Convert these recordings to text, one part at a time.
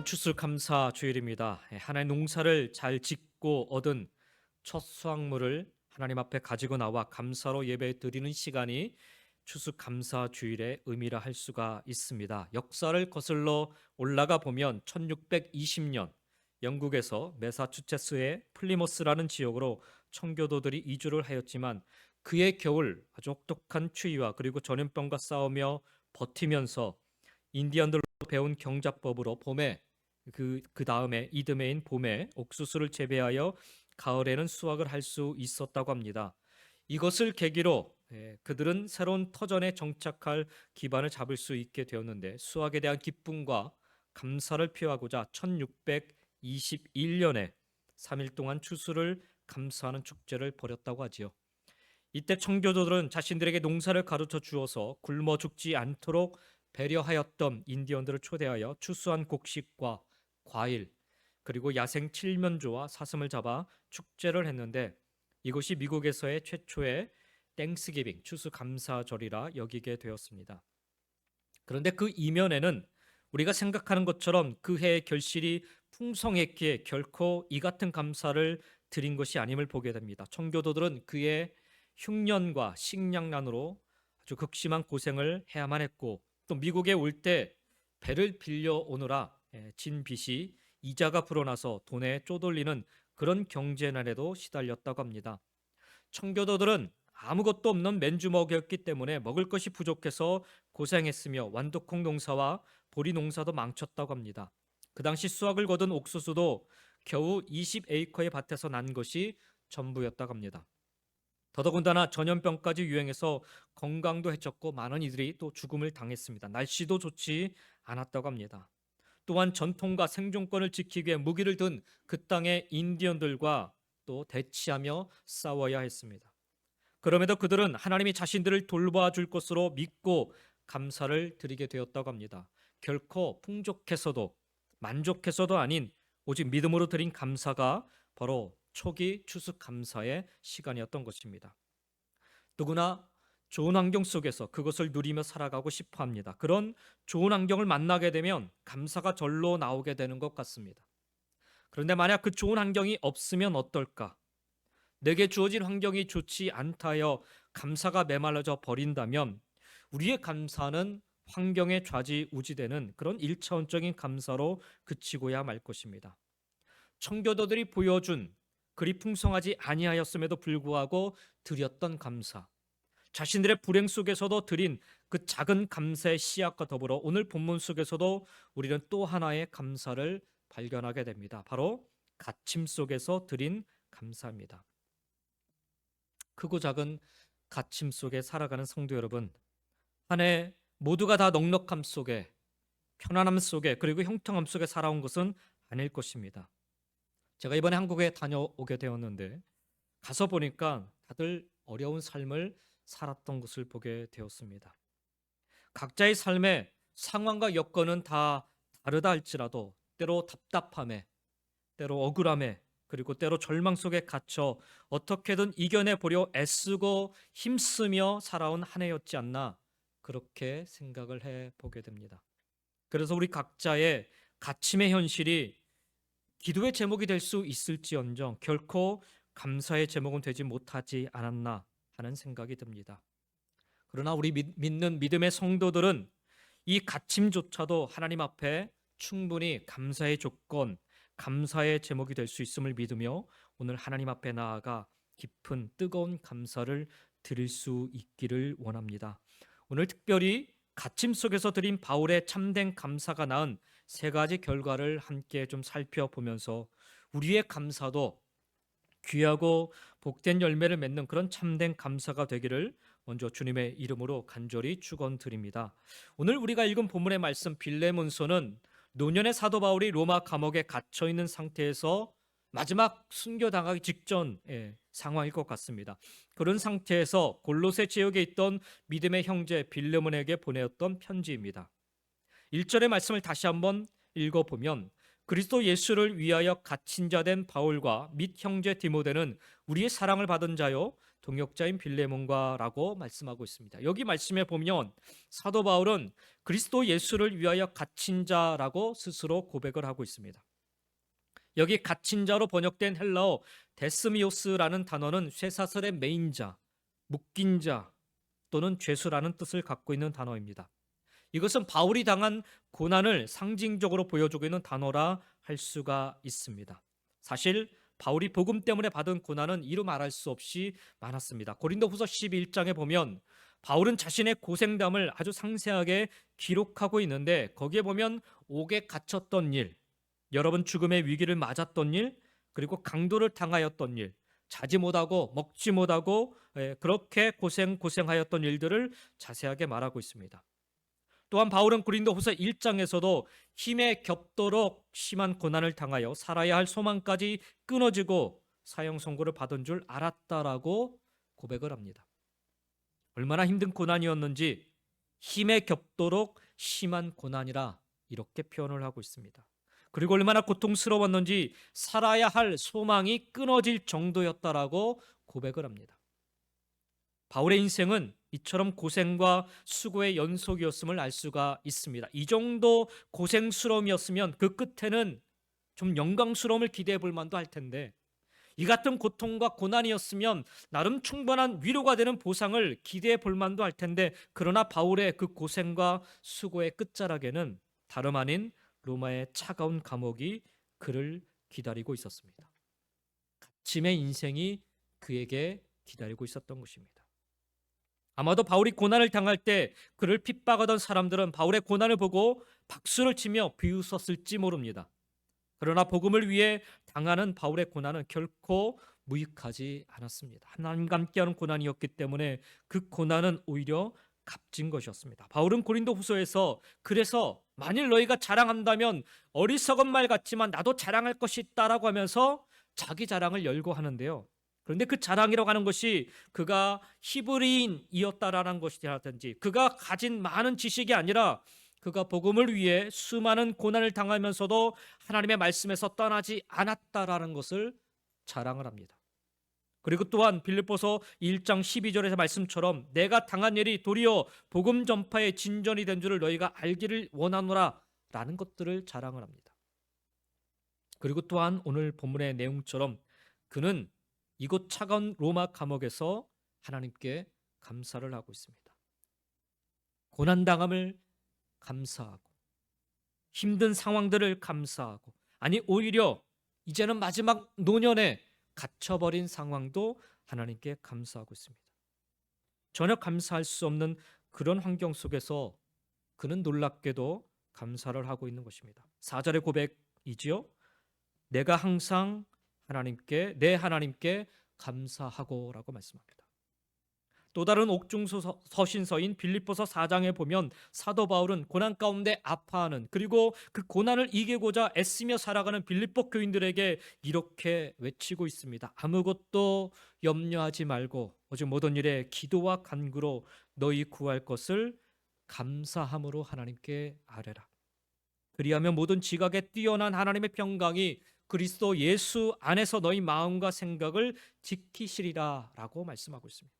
추수감사 주일입니다. 하나의 농사를 잘 짓고 얻은 첫 수확물을 하나님 앞에 가지고 나와 감사로 예배 드리는 시간이 추수감사 주일의 의미라 할 수가 있습니다. 역사를 거슬러 올라가 보면 1620년 영국에서 매사추세츠의 플리머스라는 지역으로 청교도들이 이주를 하였지만 그의 겨울 아주 혹독한 추위와 그리고 전염병과 싸우며 버티면서 인디언들로 배운 경작법으로 봄에 그 다음에 이듬해인 봄에 옥수수를 재배하여 가을에는 수확을 할 수 있었다고 합니다. 이것을 계기로 그들은 새로운 터전에 정착할 기반을 잡을 수 있게 되었는데 수확에 대한 기쁨과 감사를 표하고자 1621년에 3일 동안 추수를 감사하는 축제를 벌였다고 하지요. 이때 청교도들은 자신들에게 농사를 가르쳐 주어서 굶어 죽지 않도록 배려하였던 인디언들을 초대하여 추수한 곡식과 과일 그리고 야생 칠면조와 사슴을 잡아 축제를 했는데 이것이 미국에서의 최초의 땡스기빙 추수감사절이라 여기게 되었습니다. 그런데 그 이면에는 우리가 생각하는 것처럼 그 해의 결실이 풍성했기에 결코 이 같은 감사를 드린 것이 아님을 보게 됩니다. 청교도들은 그의 흉년과 식량난으로 아주 극심한 고생을 해야만 했고 또 미국에 올 때 배를 빌려 오느라 진 빚이 이자가 불어나서 돈에 쪼들리는 그런 경제난에도 시달렸다고 합니다. 청교도들은 아무것도 없는 맨주먹이었기 때문에 먹을 것이 부족해서 고생했으며 완두콩 농사와 보리 농사도 망쳤다고 합니다. 그 당시 수확을 거둔 옥수수도 겨우 20에이커의 밭에서 난 것이 전부였다고 합니다. 더더군다나 전염병까지 유행해서 건강도 해쳤고 많은 이들이 또 죽음을 당했습니다. 날씨도 좋지 않았다고 합니다. 또한 전통과 생존권을 지키기 위해 무기를 든 그 땅의 인디언들과 또 대치하며 싸워야 했습니다. 그럼에도 그들은 하나님이 자신들을 돌봐줄 것으로 믿고 감사를 드리게 되었다고 합니다. 결코 풍족해서도 만족해서도 아닌 오직 믿음으로 드린 감사가 바로 초기 추수감사의 시간이었던 것입니다. 누구나 좋은 환경 속에서 그것을 누리며 살아가고 싶어 합니다. 그런 좋은 환경을 만나게 되면 감사가 절로 나오게 되는 것 같습니다. 그런데 만약 그 좋은 환경이 없으면 어떨까? 내게 주어진 환경이 좋지 않다여 감사가 메말라져 버린다면 우리의 감사는 환경에 좌지우지되는 그런 일차원적인 감사로 그치고야 말 것입니다. 청교도들이 보여준 그리 풍성하지 아니하였음에도 불구하고 드렸던 감사, 자신들의 불행 속에서도 드린 그 작은 감사의 씨앗과 더불어 오늘 본문 속에서도 우리는 또 하나의 감사를 발견하게 됩니다. 바로 갇힘 속에서 드린 감사입니다. 크고 작은 갇힘 속에 살아가는 성도 여러분, 한 해 모두가 다 넉넉함 속에, 편안함 속에, 그리고 형통함 속에 살아온 것은 아닐 것입니다. 제가 이번에 한국에 다녀오게 되었는데 가서 보니까 다들 어려운 삶을 살았던 것을 보게 되었습니다. 각자의 삶의 상황과 여건은 다 다르다 할지라도 때로 답답함에, 때로 억울함에, 그리고 때로 절망 속에 갇혀 어떻게든 이겨내 보려 애쓰고 힘쓰며 살아온 한 해였지 않나 그렇게 생각을 해 보게 됩니다. 그래서 우리 각자의 갇힘의 현실이 기도의 제목이 될 수 있을지언정 결코 감사의 제목은 되지 못하지 않았나 하는 생각이 듭니다. 그러나 우리 믿는 믿음의 성도들은 이 갇힘조차도 하나님 앞에 충분히 감사의 조건, 감사의 제목이 될 수 있음을 믿으며 오늘 하나님 앞에 나아가 깊은 뜨거운 감사를 드릴 수 있기를 원합니다. 오늘 특별히 갇힘 속에서 드린 바울의 참된 감사가 낳은 세 가지 결과를 함께 좀 살펴보면서 우리의 감사도 귀하고 복된 열매를 맺는 그런 참된 감사가 되기를 먼저 주님의 이름으로 간절히 축원드립니다. 오늘 우리가 읽은 본문의 말씀 빌레몬서는 노년의 사도 바울이 로마 감옥에 갇혀 있는 상태에서 마지막 순교당하기 직전의 상황일 것 같습니다. 그런 상태에서 골로새 지역에 있던 믿음의 형제 빌레몬에게 보내었던 편지입니다. 1절의 말씀을 다시 한번 읽어보면 그리스도 예수를 위하여 갇힌 자 된 바울과 및 형제 디모데는 우리의 사랑을 받은 자요 동역자인 빌레몬과라고 말씀하고 있습니다. 여기 말씀에 보면 사도 바울은 그리스도 예수를 위하여 갇힌 자라고 스스로 고백을 하고 있습니다. 여기 갇힌 자로 번역된 헬라어 데스미오스라는 단어는 쇠사슬의 매인 자, 묶인 자 또는 죄수라는 뜻을 갖고 있는 단어입니다. 이것은 바울이 당한 고난을 상징적으로 보여주고 있는 단어라 할 수가 있습니다. 사실 바울이 복음 때문에 받은 고난은 이루 말할 수 없이 많았습니다. 고린도후서 11장에 보면 바울은 자신의 고생담을 아주 상세하게 기록하고 있는데 거기에 보면 옥에 갇혔던 일, 여러 번 죽음의 위기를 맞았던 일, 그리고 강도를 당하였던 일, 자지 못하고 먹지 못하고 그렇게 고생하였던 일들을 자세하게 말하고 있습니다. 또한 바울은 고린도후서 1장에서도 힘에 겹도록 심한 고난을 당하여 살아야 할 소망까지 끊어지고 사형 선고를 받은 줄 알았다라고 고백을 합니다. 얼마나 힘든 고난이었는지 힘에 겹도록 심한 고난이라 이렇게 표현을 하고 있습니다. 그리고 얼마나 고통스러웠는지 살아야 할 소망이 끊어질 정도였다라고 고백을 합니다. 바울의 인생은 이처럼 고생과 수고의 연속이었음을 알 수가 있습니다. 이 정도 고생스러움이었으면 그 끝에는 좀 영광스러움을 기대해 볼 만도 할 텐데 이 같은 고통과 고난이었으면 나름 충분한 위로가 되는 보상을 기대해 볼 만도 할 텐데 그러나 바울의 그 고생과 수고의 끝자락에는 다름 아닌 로마의 차가운 감옥이 그를 기다리고 있었습니다. 갇힘의 인생이 그에게 기다리고 있었던 것입니다. 아마도 바울이 고난을 당할 때 그를 핍박하던 사람들은 바울의 고난을 보고 박수를 치며 비웃었을지 모릅니다. 그러나 복음을 위해 당하는 바울의 고난은 결코 무익하지 않았습니다. 하나님과 함께하는 고난이었기 때문에 그 고난은 오히려 값진 것이었습니다. 바울은 고린도후서에서 그래서 만일 너희가 자랑한다면 어리석은 말 같지만 나도 자랑할 것이 있다라고 하면서 자기 자랑을 열고 하는데요. 그런데 그 자랑이라고 하는 것이 그가 히브리인이었다라는 것이라든지 그가 가진 많은 지식이 아니라 그가 복음을 위해 수많은 고난을 당하면서도 하나님의 말씀에서 떠나지 않았다라는 것을 자랑을 합니다. 그리고 또한 빌립보서 1장 12절에서 말씀처럼 내가 당한 일이 도리어 복음 전파의 진전이 된 줄을 너희가 알기를 원하노라 라는 것들을 자랑을 합니다. 그리고 또한 오늘 본문의 내용처럼 그는 이곳 차가운 로마 감옥에서 하나님께 감사를 하고 있습니다. 고난당함을 감사하고 힘든 상황들을 감사하고 아니 오히려 이제는 마지막 노년에 갇혀버린 상황도 하나님께 감사하고 있습니다. 전혀 감사할 수 없는 그런 환경 속에서 그는 놀랍게도 감사를 하고 있는 것입니다. 4절의 고백이지요. 내가 항상 내 하나님께 감사하고 라고 말씀합니다. 또 다른 옥중서 서신서인 빌립보서 4장에 보면 사도 바울은 고난 가운데 아파하는 그리고 그 고난을 이기고자 애쓰며 살아가는 빌립보 교인들에게 이렇게 외치고 있습니다. 아무것도 염려하지 말고 오직 모든 일에 기도와 간구로 너희 구할 것을 감사함으로 하나님께 아뢰라. 그리하면 모든 지각에 뛰어난 하나님의 평강이 그리스도 예수 안에서 너희 마음과 생각을 지키시리라 라고 말씀하고 있습니다.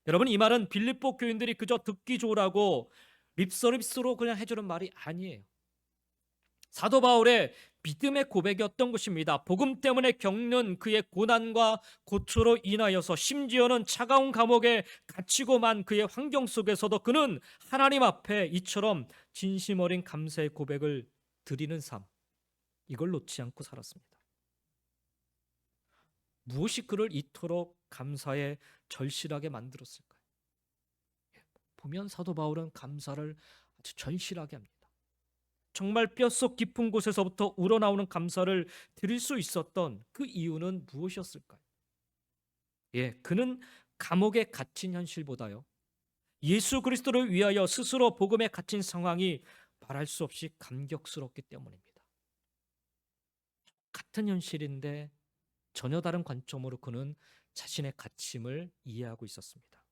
여러분 이 말은 빌립보 교인들이 그저 듣기 좋으라고 립서비스로 그냥 해주는 말이 아니에요. 사도 바울의 믿음의 고백이었던 것입니다. 복음 때문에 겪는 그의 고난과 고초로 인하여서 심지어는 차가운 감옥에 갇히고만 그의 환경 속에서도 그는 하나님 앞에 이처럼 진심 어린 감사의 고백을 드리는 삶, 이걸 놓지 않고 살았습니다. 무엇이 그를 이토록 감사에 절실하게 만들었을까요? 보면 사도 바울은 감사를 아주 절실하게 합니다. 정말 뼛속 깊은 곳에서부터 우러나오는 감사를 드릴 수 있었던 그 이유는 무엇이었을까요? 그는 감옥에 갇힌 현실보다요 예수 그리스도를 위하여 스스로 복음에 갇힌 상황이 말할 수 없이 감격스럽기 때문입니다. 같은 현실인데 전혀 다른 관점으로 그는 자신의 갇힘을 이해하고 있었습니다.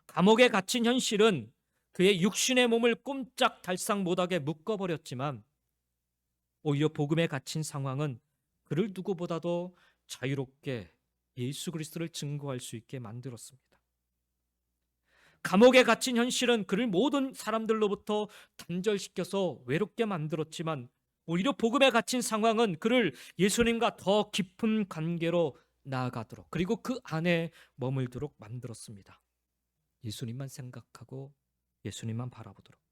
감옥에 갇힌 현실은 그의 육신의 몸을 꼼짝달싹 못하게 묶어버렸지만 오히려 복음에 갇힌 상황은 그를 누구보다도 자유롭게 예수 그리스도를 증거할 수 있게 만들었습니다. 감옥에 갇힌 현실은 그를 모든 사람들로부터 단절시켜서 외롭게 만들었지만 오히려 복음에 갇힌 상황은 그를 예수님과 더 깊은 관계로 나아가도록, 그리고 그 안에 머물도록 만들었습니다. 예수님만 생각하고 예수님만 바라보도록.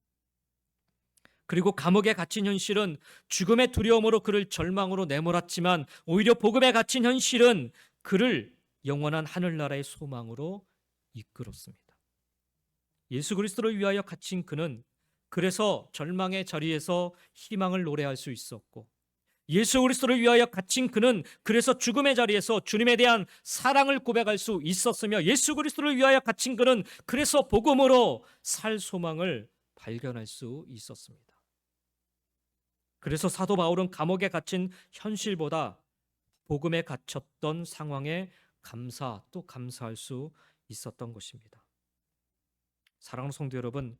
그리고 감옥에 갇힌 현실은 죽음의 두려움으로 그를 절망으로 내몰았지만 오히려 복음에 갇힌 현실은 그를 영원한 하늘나라의 소망으로 이끌었습니다. 예수 그리스도를 위하여 갇힌 그는 그래서 절망의 자리에서 희망을 노래할 수 있었고, 예수 그리스도를 위하여 갇힌 그는 그래서 죽음의 자리에서 주님에 대한 사랑을 고백할 수 있었으며, 예수 그리스도를 위하여 갇힌 그는 그래서 복음으로 살 소망을 발견할 수 있었습니다. 그래서 사도 바울은 감옥에 갇힌 현실보다 복음에 갇혔던 상황에 또 감사할 수 있었던 것입니다. 사랑하는 성도 여러분,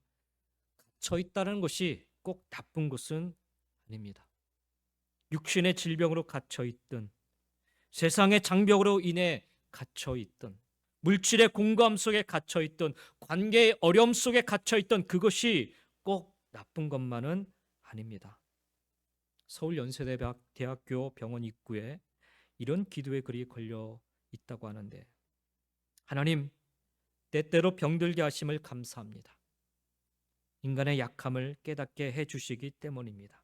갇혀 있다는 것이 꼭 나쁜 것은 아닙니다. 육신의 질병으로 갇혀 있든, 세상의 장벽으로 인해 갇혀 있든, 물질의 공고함 속에 갇혀 있든, 관계의 어려움 속에 갇혀 있든, 그것이 꼭 나쁜 것만은 아닙니다. 서울 연세대학교 병원 입구에 이런 기도의 글이 걸려 있다고 하는데, 하나님, 때때로 병들게 하심을 감사합니다. 인간의 약함을 깨닫게 해주시기 때문입니다.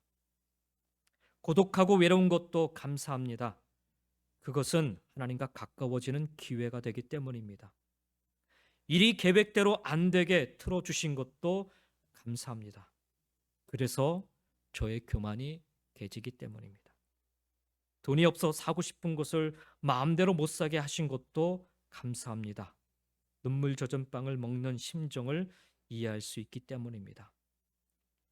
고독하고 외로운 것도 감사합니다. 그것은 하나님과 가까워지는 기회가 되기 때문입니다. 일이 계획대로 안 되게 틀어주신 것도 감사합니다. 그래서 저의 교만이 깨지기 때문입니다. 돈이 없어 사고 싶은 것을 마음대로 못 사게 하신 것도 감사합니다. 눈물 젖은 빵을 먹는 심정을 이해할 수 있기 때문입니다.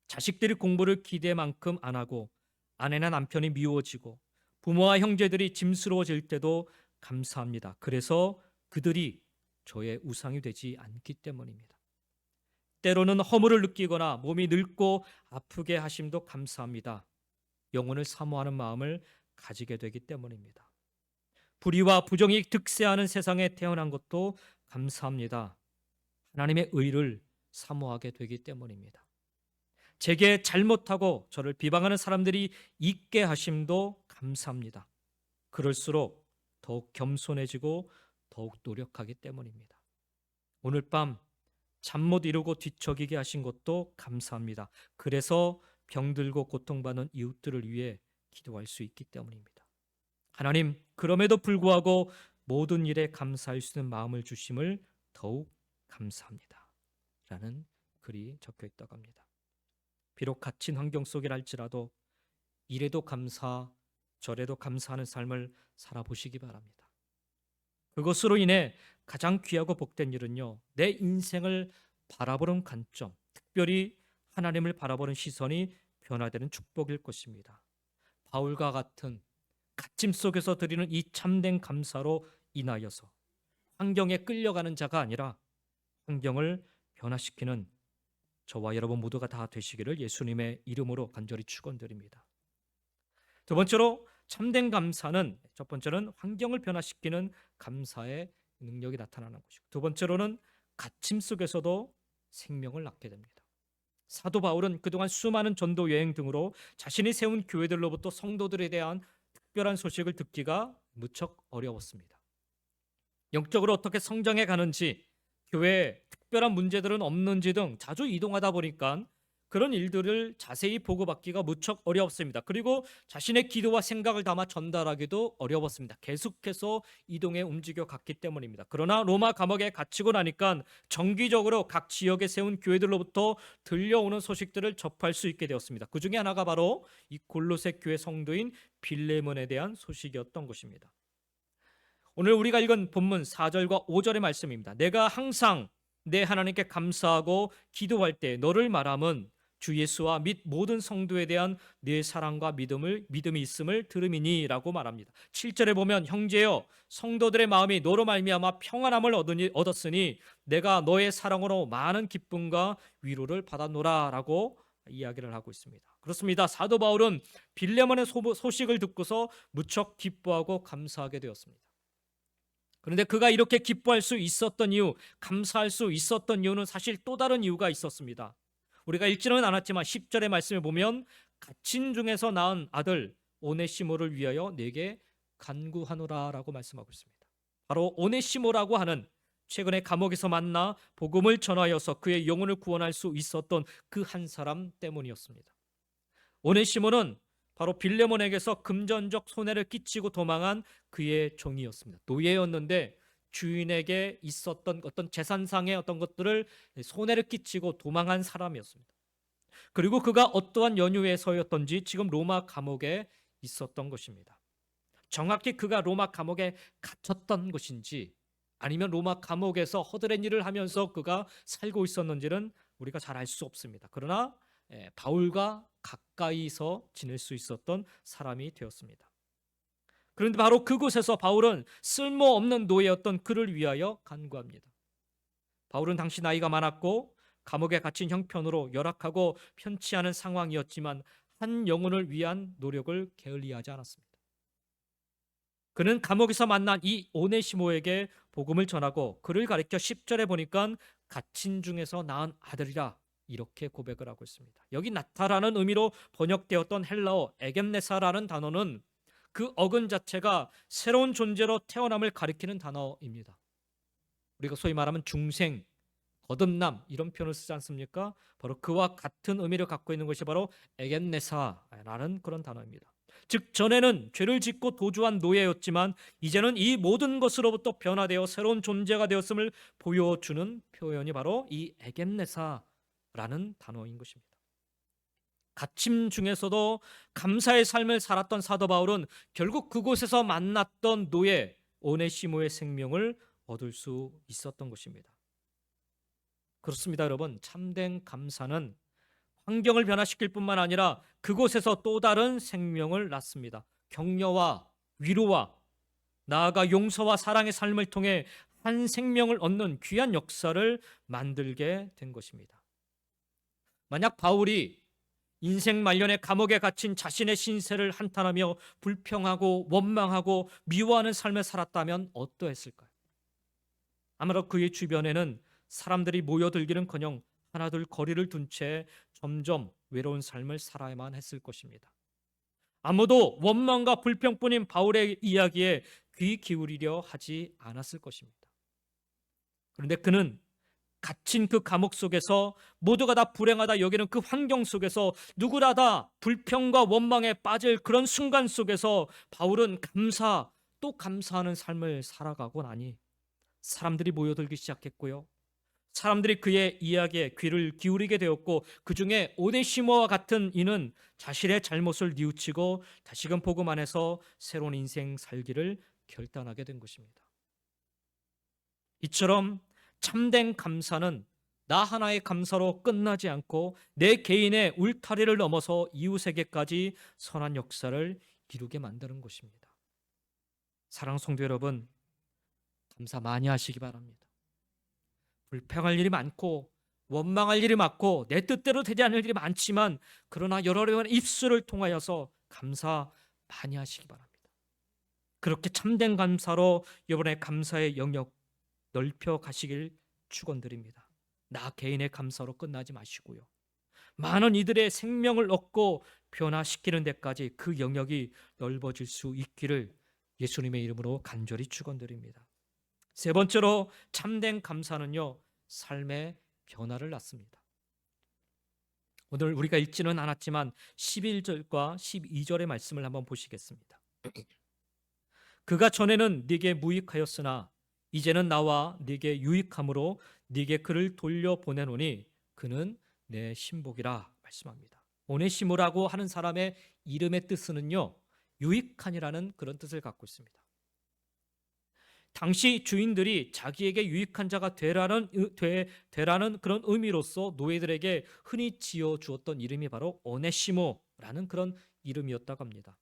자식들이 공부를 기대만큼 안 하고 아내나 남편이 미워지고 부모와 형제들이 짐스러워질 때도 감사합니다. 그래서 그들이 저의 우상이 되지 않기 때문입니다. 때로는 허물을 느끼거나 몸이 늙고 아프게 하심도 감사합니다. 영혼을 사모하는 마음을 가지게 되기 때문입니다. 불의와 부정이 득세하는 세상에 태어난 것도 감사합니다. 하나님의 의를 사모하게 되기 때문입니다. 제게 잘못하고 저를 비방하는 사람들이 있게 하심도 감사합니다. 그럴수록 더욱 겸손해지고 더욱 노력하기 때문입니다. 오늘 밤 잠 못 이루고 뒤척이게 하신 것도 감사합니다. 그래서 병들고 고통받는 이웃들을 위해 기도할 수 있기 때문입니다. 하나님, 그럼에도 불구하고 모든 일에 감사할 수 있는 마음을 주심을 더욱 감사합니다. 라는 글이 적혀 있다고 합니다. 비록 갇힌 환경 속이랄지라도 이래도 감사, 저래도 감사하는 삶을 살아보시기 바랍니다. 그것으로 인해 가장 귀하고 복된 일은요, 내 인생을 바라보는 관점, 특별히 하나님을 바라보는 시선이 변화되는 축복일 것입니다. 바울과 같은 갇힘 속에서 드리는 이 참된 감사로 인하여서 환경에 끌려가는 자가 아니라 환경을 변화시키는 저와 여러분 모두가 다 되시기를 예수님의 이름으로 간절히 축원드립니다. 두 번째로 참된 감사는, 첫 번째는 환경을 변화시키는 감사의 능력이 나타나는 것이고, 두 번째로는 갇힘 속에서도 생명을 낳게 됩니다. 사도 바울은 그동안 수많은 전도 여행 등으로 자신이 세운 교회들로부터 성도들에 대한 특별한 소식을 듣기가 무척 어려웠습니다. 영적으로 어떻게 성장해 가는지, 교회에 특별한 문제들은 없는지 등 자주 이동하다 보니까 그런 일들을 자세히 보고받기가 무척 어려웠습니다. 그리고 자신의 기도와 생각을 담아 전달하기도 어려웠습니다. 계속해서 이동해 움직여 갔기 때문입니다. 그러나 로마 감옥에 갇히고 나니까 정기적으로 각 지역에 세운 교회들로부터 들려오는 소식들을 접할 수 있게 되었습니다. 그 중에 하나가 바로 이 골로새 교회 성도인 빌레몬에 대한 소식이었던 것입니다. 오늘 우리가 읽은 본문 4절과 5절의 말씀입니다. 내가 항상 내 하나님께 감사하고 기도할 때 너를 말함은 주 예수와 및 모든 성도에 대한 내 사랑과 믿음이 있음을 들음이니 라고 말합니다. 7절에 보면 형제여 성도들의 마음이 너로 말미암아 평안함을 얻었으니 내가 너의 사랑으로 많은 기쁨과 위로를 받았노라 라고 이야기를 하고 있습니다. 그렇습니다. 사도 바울은 빌레몬의 소식을 듣고서 무척 기뻐하고 감사하게 되었습니다. 그런데 그가 이렇게 기뻐할 수 있었던 이유, 감사할 수 있었던 이유는 사실 또 다른 이유가 있었습니다. 우리가 읽지는 않았지만 10절의 말씀을 보면 갇힌 중에서 낳은 아들 오네시모를 위하여 내게 간구하노라라고 말씀하고 있습니다. 바로 오네시모라고 하는 최근에 감옥에서 만나 복음을 전하여서 그의 영혼을 구원할 수 있었던 그 한 사람 때문이었습니다. 오네시모는 바로 빌레몬에게서 금전적 손해를 끼치고 도망한 그의 종이었습니다. 노예였는데 주인에게 있었던 어떤 재산상의 어떤 것들을 손해를 끼치고 도망한 사람이었습니다. 그리고 그가 어떠한 연유에서였던지 지금 로마 감옥에 있었던 것입니다. 정확히 그가 로마 감옥에 갇혔던 것인지 아니면 로마 감옥에서 허드렛 일을 하면서 그가 살고 있었는지는 우리가 잘 알 수 없습니다. 그러나 바울과 가까이서 지낼 수 있었던 사람이 되었습니다. 그런데 바로 그곳에서 바울은 쓸모없는 노예였던 그를 위하여 간구합니다. 바울은 당시 나이가 많았고 감옥에 갇힌 형편으로 열악하고 편치 않은 상황이었지만 한 영혼을 위한 노력을 게을리하지 않았습니다. 그는 감옥에서 만난 이 오네시모에게 복음을 전하고 그를 가리켜 10절에 보니까 갇힌 중에서 낳은 아들이라 이렇게 고백을 하고 있습니다. 여기 나타라는 의미로 번역되었던 헬라어 에겜네사라는 단어는 그 어근 자체가 새로운 존재로 태어남을 가리키는 단어입니다. 우리가 소위 말하면 중생, 거듭남 이런 표현을 쓰지 않습니까? 바로 그와 같은 의미를 갖고 있는 것이 바로 에겜네사라는 그런 단어입니다. 즉 전에는 죄를 짓고 도주한 노예였지만 이제는 이 모든 것으로부터 변화되어 새로운 존재가 되었음을 보여주는 표현이 바로 이 에겜네사라는 단어인 것입니다. 갇힘 중에서도 감사의 삶을 살았던 사도 바울은 결국 그곳에서 만났던 노예 오네시모의 생명을 얻을 수 있었던 것입니다. 그렇습니다, 여러분. 참된 감사는 환경을 변화시킬 뿐만 아니라 그곳에서 또 다른 생명을 낳습니다. 격려와 위로와 나아가 용서와 사랑의 삶을 통해 한 생명을 얻는 귀한 역사를 만들게 된 것입니다. 만약 바울이 인생 말년에 감옥에 갇힌 자신의 신세를 한탄하며 불평하고 원망하고 미워하는 삶을 살았다면 어떠했을까요? 아마도 그의 주변에는 사람들이 모여들기는커녕 하나둘 거리를 둔 채 점점 외로운 삶을 살아야만 했을 것입니다. 아무도 원망과 불평뿐인 바울의 이야기에 귀 기울이려 하지 않았을 것입니다. 그런데 그는 갇힌 그 감옥 속에서 모두가 다 불행하다 여기는 그 환경 속에서 누구나 다 불평과 원망에 빠질 그런 순간 속에서 바울은 또 감사하는 삶을 살아가고 나니 사람들이 모여들기 시작했고요. 사람들이 그의 이야기에 귀를 기울이게 되었고 그중에 오네시모와 같은 이는 자신의 잘못을 뉘우치고 다시금 복음 안에서 새로운 인생 살기를 결단하게 된 것입니다. 이처럼 참된 감사는 나 하나의 감사로 끝나지 않고 내 개인의 울타리를 넘어서 이웃에게까지 선한 역사를 이루게 만드는 것입니다. 사랑하는 성도 여러분, 감사 많이 하시기 바랍니다. 불평할 일이 많고 원망할 일이 많고 내 뜻대로 되지 않을 일이 많지만 그러나 여러 번의 입술을 통하여서 감사 많이 하시기 바랍니다. 그렇게 참된 감사로 이번에 감사의 영역 넓혀 가시길 축원드립니다. 나 개인의 감사로 끝나지 마시고요. 많은 이들의 생명을 얻고 변화시키는 데까지 그 영역이 넓어질 수 있기를 예수님의 이름으로 간절히 축원드립니다. 세 번째로 참된 감사는요, 삶의 변화를 낳습니다. 오늘 우리가 읽지는 않았지만 11절과 12절의 말씀을 한번 보시겠습니다. 그가 전에는 네게 무익하였으나 이제는 나와 네게 유익함으로 네게 그를 돌려보내노니 그는 내 신복이라 말씀합니다. 오네시모라고 하는 사람의 이름의 뜻은요, 유익한이라는 그런 뜻을 갖고 있습니다. 당시 주인들이 자기에게 유익한 자가 되라는 그런 의미로서 노예들에게 흔히 지어주었던 이름이 바로 오네시모라는 그런 이름이었다고 합니다.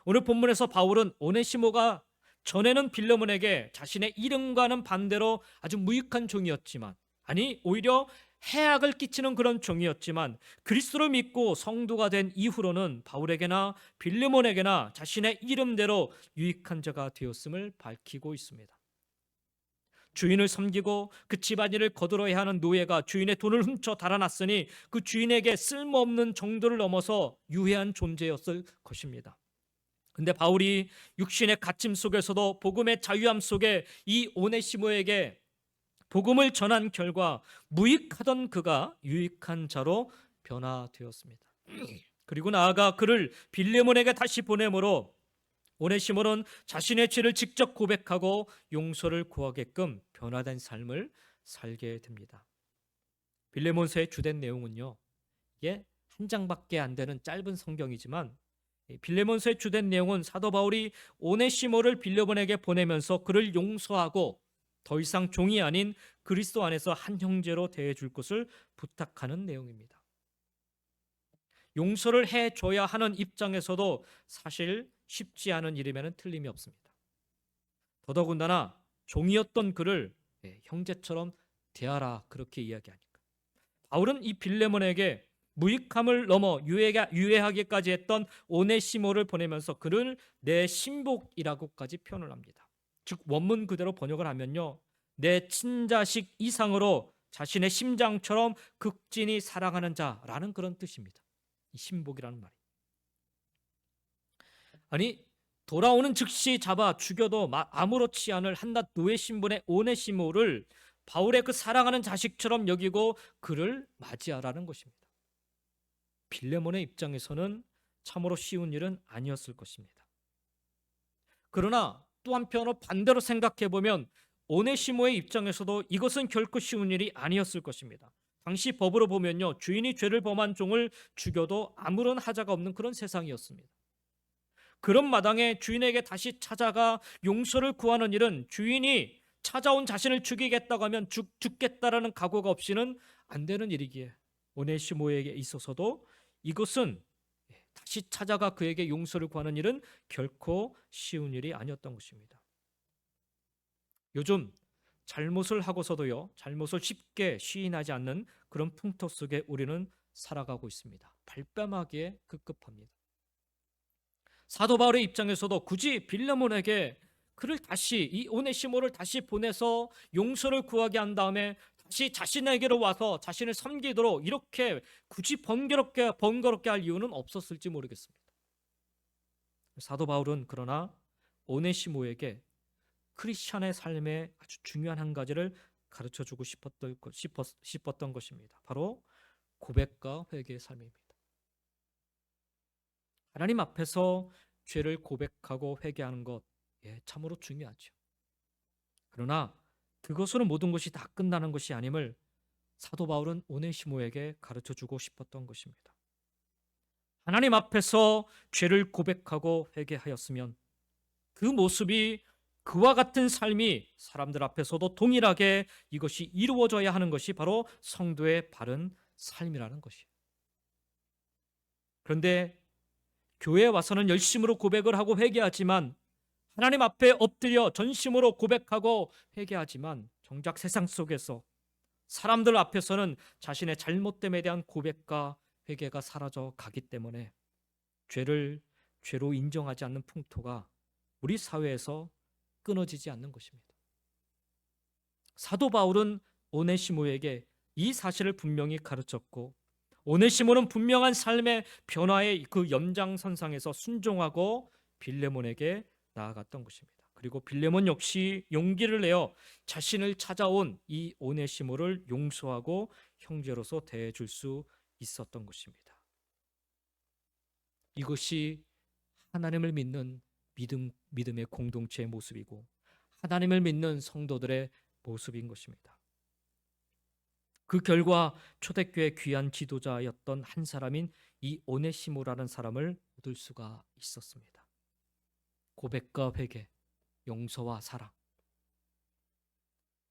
오늘 본문에서 바울은 오네시모가 전에는 빌레몬에게 자신의 이름과는 반대로 아주 무익한 종이었지만, 아니 오히려 해악을 끼치는 그런 종이었지만 그리스도를 믿고 성도가 된 이후로는 바울에게나 빌레몬에게나 자신의 이름대로 유익한 자가 되었음을 밝히고 있습니다. 주인을 섬기고 그 집안일을 거들어야 하는 노예가 주인의 돈을 훔쳐 달아났으니 그 주인에게 쓸모없는 정도를 넘어서 유해한 존재였을 것입니다. 근데 바울이 육신의 갇힘 속에서도 복음의 자유함 속에 이 오네시모에게 복음을 전한 결과 무익하던 그가 유익한 자로 변화되었습니다. 그리고 나아가 그를 빌레몬에게 다시 보내므로 오네시모는 자신의 죄를 직접 고백하고 용서를 구하게끔 변화된 삶을 살게 됩니다. 빌레몬서의 주된 내용은요, 이게 한 장밖에 안 되는 짧은 성경이지만 빌레몬서의 주된 내용은 사도 바울이 오네시모를 빌레몬에게 보내면서 그를 용서하고 더 이상 종이 아닌 그리스도 안에서 한 형제로 대해줄 것을 부탁하는 내용입니다. 용서를 해줘야 하는 입장에서도 사실 쉽지 않은 일임에는 틀림이 없습니다. 더더군다나 종이었던 그를 형제처럼 대하라, 그렇게 이야기하니까 바울은 이 빌레몬에게 무익함을 넘어 유해하기까지 했던 오네시모를 보내면서 그를 내 신복이라고까지 표현을 합니다. 즉 원문 그대로 번역을 하면요, 내 친자식 이상으로 자신의 심장처럼 극진히 사랑하는 자라는 그런 뜻입니다. 이 신복이라는 말이. 아니, 돌아오는 즉시 잡아 죽여도 아무렇지 않을 한낱 노예 신분의 오네시모를 바울의 그 사랑하는 자식처럼 여기고 그를 맞이하라는 것입니다. 빌레몬의 입장에서는 참으로 쉬운 일은 아니었을 것입니다. 그러나 또 한편으로 반대로 생각해 보면 오네시모의 입장에서도 이것은 결코 쉬운 일이 아니었을 것입니다. 당시 법으로 보면요, 주인이 죄를 범한 종을 죽여도 아무런 하자가 없는 그런 세상이었습니다. 그런 마당에 주인에게 다시 찾아가 용서를 구하는 일은 주인이 찾아온 자신을 죽이겠다고 하면 죽겠다라는 각오가 없이는 안 되는 일이기에 오네시모에게 있어서도 이것은 다시 찾아가 그에게 용서를 구하는 일은 결코 쉬운 일이 아니었던 것입니다. 요즘 잘못을 하고서도요, 잘못을 쉽게 시인하지 않는 그런 풍토 속에 우리는 살아가고 있습니다. 발뺌하기에 급급합니다. 사도 바울의 입장에서도 굳이 빌레몬에게 그를 다시, 이 오네시모를 다시 보내서 용서를 구하게 한 다음에 다시 자신에게로 와서 자신을 섬기도록 이렇게 굳이 번거롭게 할 이유는 없었을지 모르겠습니다. 사도 바울은 그러나 오네시모에게 크리스천의 삶의 아주 중요한 한 가지를 가르쳐주고 싶었던 것입니다. 바로 고백과 회개의 삶입니다. 하나님 앞에서 죄를 고백하고 회개하는 것, 참으로 중요하죠. 그러나 그것으로 모든 것이 다 끝나는 것이 아님을 사도 바울은 오네시모에게 가르쳐주고 싶었던 것입니다. 하나님 앞에서 죄를 고백하고 회개하였으면 그 모습이, 그와 같은 삶이 사람들 앞에서도 동일하게 이것이 이루어져야 하는 것이 바로 성도의 바른 삶이라는 것이에요. 그런데 교회에 와서는 열심으로 고백을 하고 회개하지만, 하나님 앞에 엎드려 전심으로 고백하고 회개하지만, 정작 세상 속에서 사람들 앞에서는 자신의 잘못됨에 대한 고백과 회개가 사라져 가기 때문에 죄를 죄로 인정하지 않는 풍토가 우리 사회에서 끊어지지 않는 것입니다. 사도 바울은 오네시모에게 이 사실을 분명히 가르쳤고, 오네시모는 분명한 삶의 변화의 그 연장선상에서 순종하고 빌레몬에게 나아갔던 것입니다. 그리고 빌레몬 역시 용기를 내어 자신을 찾아온 이 오네시모를 용서하고 형제로서 대해줄 수 있었던 것입니다. 이것이 하나님을 믿는 믿음의 공동체의 모습이고 하나님을 믿는 성도들의 모습인 것입니다. 그 결과 초대교회 귀한 지도자였던 한 사람인 이 오네시모라는 사람을 얻을 수가 있었습니다. 고백과 회개, 용서와 사랑,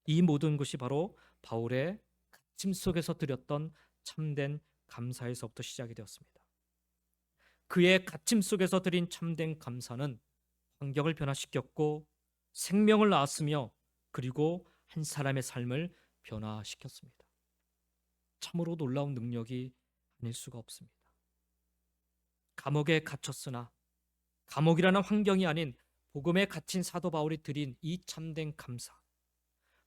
이 모든 것이 바로 바울의 갇힘 속에서 드렸던 참된 감사에서부터 시작이 되었습니다. 그의 갇힘 속에서 드린 참된 감사는 환경을 변화시켰고 생명을 낳았으며 그리고 한 사람의 삶을 변화시켰습니다. 참으로 놀라운 능력이 아닐 수가 없습니다. 감옥에 갇혔으나 감옥이라는 환경이 아닌 복음에 갇힌 사도 바울이 드린 이 참된 감사,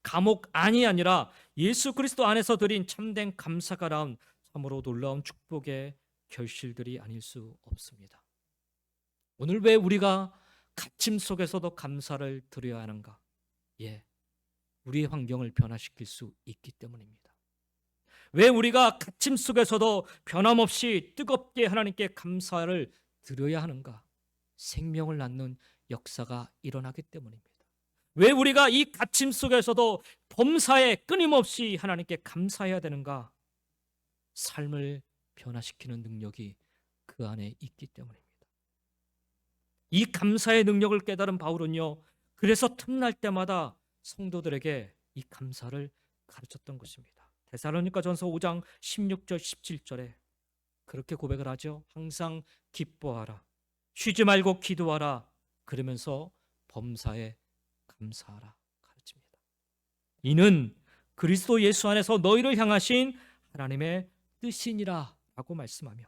감옥 안이 아니라 예수 그리스도 안에서 드린 참된 감사가 낳은 참으로 놀라운 축복의 결실들이 아닐 수 없습니다. 오늘 왜 우리가 갇힘 속에서도 감사를 드려야 하는가? 우리의 환경을 변화시킬 수 있기 때문입니다. 왜 우리가 갇힘 속에서도 변함없이 뜨겁게 하나님께 감사를 드려야 하는가? 생명을 낳는 역사가 일어나기 때문입니다. 왜 우리가 이 갇힘 속에서도 범사에 끊임없이 하나님께 감사해야 되는가? 삶을 변화시키는 능력이 그 안에 있기 때문입니다. 이 감사의 능력을 깨달은 바울은요, 그래서 틈날 때마다 성도들에게 이 감사를 가르쳤던 것입니다. 데살로니가전서 5장 16절 17절에 그렇게 고백을 하죠. 항상 기뻐하라, 쉬지 말고 기도하라, 그러면서 범사에 감사하라 가르칩니다. 이는 그리스도 예수 안에서 너희를 향하신 하나님의 뜻이니라 라고 말씀하며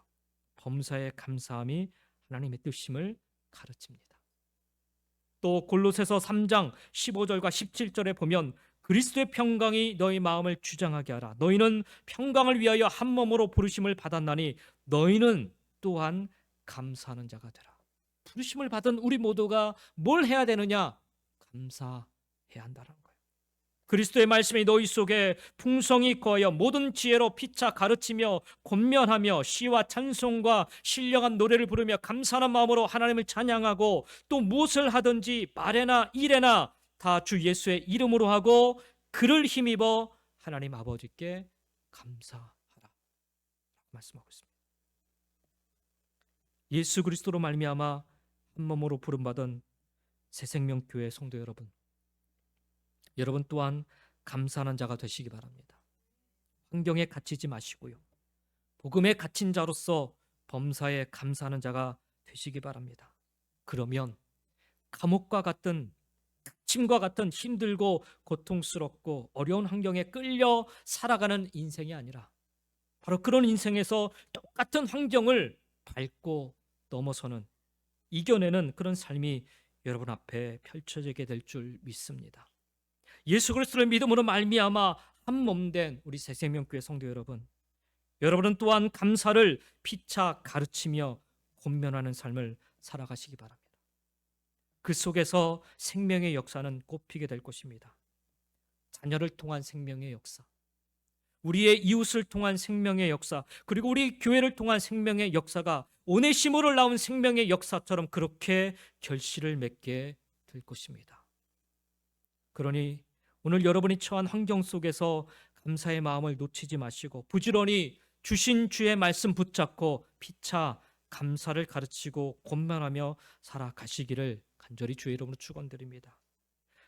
범사에 감사함이 하나님의 뜻임을 가르칩니다. 또 골로새서 3장 15절과 17절에 보면 그리스도의 평강이 너희 마음을 주장하게 하라. 너희는 평강을 위하여 한 몸으로 부르심을 받았나니 너희는 또한 감사하는 자가 되라. 부르심을 받은 우리 모두가 뭘 해야 되느냐? 감사해야 한다는 거예요. 그리스도의 말씀이 너희 속에 풍성히 거하여 모든 지혜로 피차 가르치며 권면하며 시와 찬송과 신령한 노래를 부르며 감사하는 마음으로 하나님을 찬양하고 또 무엇을 하든지 말에나 일에나 다 주 예수의 이름으로 하고 그를 힘입어 하나님 아버지께 감사하라 말씀하고 있습니다. 예수 그리스도로 말미암아 한 몸으로 부름받은 새생명교회 성도 여러분, 여러분 또한 감사하는 자가 되시기 바랍니다. 환경에 갇히지 마시고요, 복음에 갇힌 자로서 범사에 감사하는 자가 되시기 바랍니다. 그러면 감옥과 같은, 갇힘과 같은 힘들고 고통스럽고 어려운 환경에 끌려 살아가는 인생이 아니라 바로 그런 인생에서 똑같은 환경을 밟고 넘어서는, 이겨내는 그런 삶이 여러분 앞에 펼쳐지게 될 줄 믿습니다. 예수 그리스도를 믿음으로 말미암아 한 몸된 우리 새생명교회 성도 여러분, 여러분은 또한 감사를 피차 가르치며 권면하는 삶을 살아가시기 바랍니다. 그 속에서 생명의 역사는 꽃피게 될 것입니다. 자녀를 통한 생명의 역사, 우리의 이웃을 통한 생명의 역사, 그리고 우리 교회를 통한 생명의 역사가 오네시모를 낳은 생명의 역사처럼 그렇게 결실을 맺게 될 것입니다. 그러니 오늘 여러분이 처한 환경 속에서 감사의 마음을 놓치지 마시고 부지런히 주신 주의 말씀 붙잡고 피차 감사를 가르치고 권면하며 살아가시기를 간절히 주의 이름으로 축원드립니다.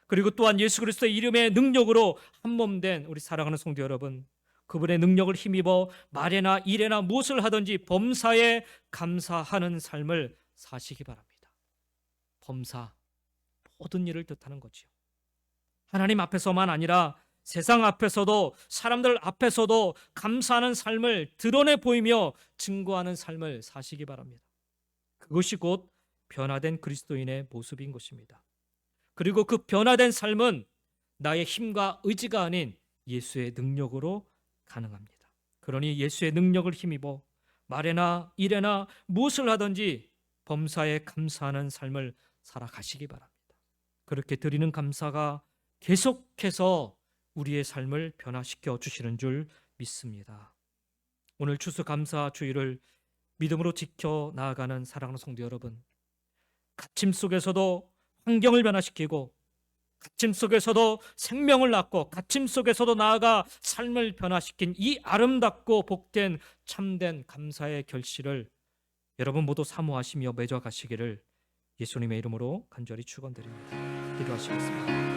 그리고 또한 예수 그리스도의 이름의 능력으로 한 몸 된 우리 사랑하는 성도 여러분, 그분의 능력을 힘입어 말에나 일에나 무엇을 하든지 범사에 감사하는 삶을 사시기 바랍니다. 범사, 모든 일을 뜻하는 거지요. 하나님 앞에서만 아니라 세상 앞에서도, 사람들 앞에서도 감사하는 삶을 드러내 보이며 증거하는 삶을 사시기 바랍니다. 그것이 곧 변화된 그리스도인의 모습인 것입니다. 그리고 그 변화된 삶은 나의 힘과 의지가 아닌 예수의 능력으로 가능합니다. 그러니 예수의 능력을 힘입어 말에나 일에나 무엇을 하든지 범사에 감사하는 삶을 살아가시기 바랍니다. 그렇게 드리는 감사가 계속해서 우리의 삶을 변화시켜 주시는 줄 믿습니다. 오늘 추수감사 주일을 믿음으로 지켜 나아가는 사랑하는 성도 여러분, 갇힘 속에서도 환경을 변화시키고 갇힘 속에서도 생명을 낳고 갇힘 속에서도 나아가 삶을 변화시킨 이 아름답고 복된 참된 감사의 결실을 여러분 모두 사모하시며 맺어 가시기를 예수님의 이름으로 간절히 축원드립니다. 기도하시겠습니다.